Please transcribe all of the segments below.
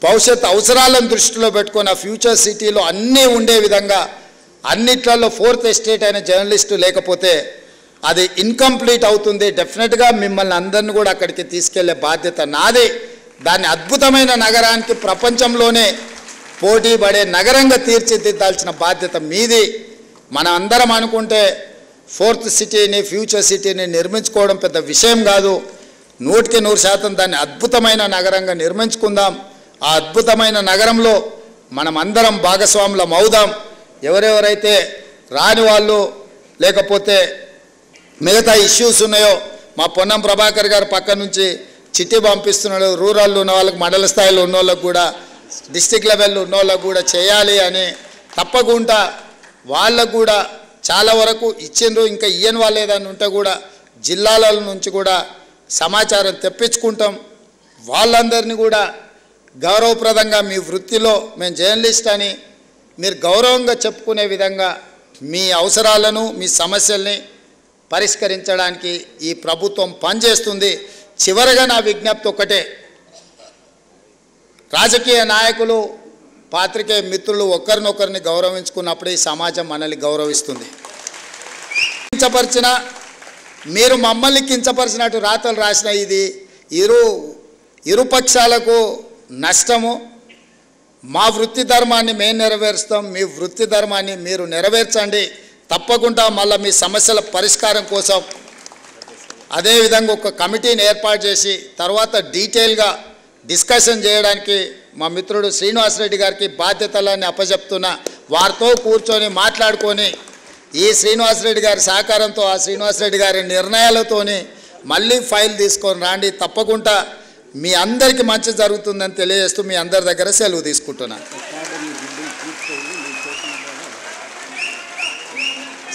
భవిష్యత్ అవసరాలను దృష్టిలో పెట్టుకొని ఆ ఫ్యూచర్ సిటీలో అన్నీ ఉండే విధంగా అన్నిట్లలో ఫోర్త్ ఎస్టేట్ అయిన జర్నలిస్టు లేకపోతే అది ఇన్కంప్లీట్ అవుతుంది. డెఫినెట్గా మిమ్మల్ని అందరిని కూడా అక్కడికి తీసుకెళ్లే బాధ్యత నాది. దాన్ని అద్భుతమైన నగరానికి ప్రపంచంలోనే పోటీ పడే నగరంగా తీర్చిదిద్దాల్సిన బాధ్యత మీది. మనం అందరం అనుకుంటే ఫోర్త్ సిటీని ఫ్యూచర్ సిటీని నిర్మించుకోవడం పెద్ద విషయం కాదు. 100% దాన్ని అద్భుతమైన నగరంగా నిర్మించుకుందాం. ఆ అద్భుతమైన నగరంలో మనం అందరం భాగస్వాములం అవుదాం. ఎవరెవరైతే రాని వాళ్ళు లేకపోతే మిగతా ఇష్యూస్ ఉన్నాయో మా పొన్నం ప్రభాకర్ గారు పక్క నుంచి చిట్టి పంపిస్తున్నాడు. రూరల్లో ఉన్న వాళ్ళకి, మండల స్థాయిలో ఉన్న వాళ్ళకు కూడా, డిస్టిక్ లెవెల్లో ఉన్న వాళ్ళకు కూడా చేయాలి అని తప్పకుండా వాళ్ళకు కూడా చాలా వరకు ఇచ్చిండ్రు. ఇంకా ఇయ్యని వాళ్ళు ఏదైనా ఉంటే కూడా జిల్లాల నుంచి కూడా సమాచారం తెప్పించుకుంటాం. వాళ్ళందరినీ కూడా గౌరవప్రదంగా మీ వృత్తిలో మేము జర్నలిస్ట్ అని మీరు గౌరవంగా చెప్పుకునే విధంగా మీ అవసరాలను, మీ సమస్యల్ని పరిష్కరించడానికి ఈ ప్రభుత్వం పనిచేస్తుంది. చివరగా నా విజ్ఞప్తి ఒక్కటే, రాజకీయ నాయకులు, పాత్రికేయ మిత్రులు ఒకరినొకరిని గౌరవించుకున్నప్పుడు ఈ సమాజం మనల్ని గౌరవిస్తుంది. కించపరిచిన మీరు మమ్మల్ని కించపరిచినట్టు రాతలు రాసిన ఇది ఇరుపక్షాలకు నష్టము. మా వృత్తి ధర్మాన్ని మేము నెరవేరుస్తాం, మీ వృత్తి ధర్మాన్ని మీరు నెరవేర్చండి. తప్పకుండా మళ్ళీ మీ సమస్యల పరిష్కారం కోసం అదేవిధంగా ఒక కమిటీని ఏర్పాటు చేసి తర్వాత డీటెయిల్గా డిస్కషన్ చేయడానికి మా మిత్రుడు శ్రీనివాసరెడ్డి గారికి బాధ్యతలన్నీ అప్పచెప్తున్నా. వారితో కూర్చొని మాట్లాడుకొని ఈ శ్రీనివాసరెడ్డి గారి సహకారంతో, ఆ శ్రీనివాసరెడ్డి గారి నిర్ణయాలతోని మళ్ళీ ఫైల్ తీసుకొని రాండి. తప్పకుండా మీ అందరికీ మంచి జరుగుతుందని తెలియజేస్తూ మీ అందరి దగ్గర సెలవు తీసుకుంటున్నాను.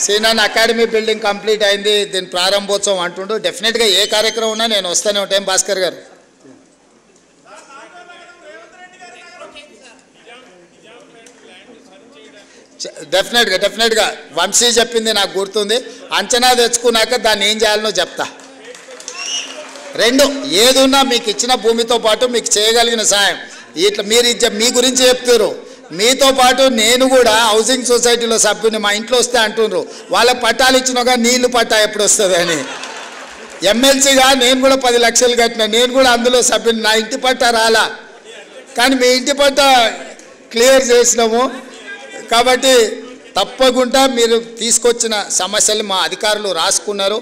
సీనాన్ అకాడమీ బిల్డింగ్ కంప్లీట్ అయింది, దీని ప్రారంభోత్సవం అంటుండు. డెఫినెట్గా ఏ కార్యక్రమం ఉన్నా నేను వస్తూనే ఉంటాను. భాస్కర్ గారు డెఫినెట్గా వంశీ చెప్పింది నాకు గుర్తుంది. అంచనా తెచ్చుకున్నాక దాన్ని ఏం చేయాలనో చెప్తా. రెండు ఏదున్నా మీకు ఇచ్చిన భూమితో పాటు మీకు చేయగలిగిన సాయం ఇట్లా మీరు మీ గురించి చెప్తారు. మీతో పాటు నేను కూడా హౌసింగ్ సొసైటీలో సభ్యుని, మా ఇంట్లో వస్తే అంటున్నారు వాళ్ళకి పట్టాలు ఇచ్చినాగా నీళ్లు పట్టా ఎప్పుడు వస్తుంది అని. ఎమ్మెల్సీగా నేను కూడా 10 లక్షలు కట్టినా, నేను కూడా అందులో సభ్యుని. నా ఇంటి పట్టా రాలా, కానీ మీ ఇంటి పట్టా క్లియర్ చేసినాము. కాబట్టి తప్పకుండా మీరు తీసుకొచ్చిన సమస్యలు మా అధికారులు రాసుకున్నారు.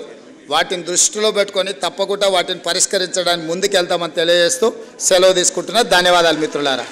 వాటిని దృష్టిలో పెట్టుకొని తప్పకుండా వాటిని పరిష్కరించడానికి ముందుకెళ్తామని తెలియజేస్తూ సెలవు తీసుకుంటున్నా. ధన్యవాదాలు మిత్రులారా.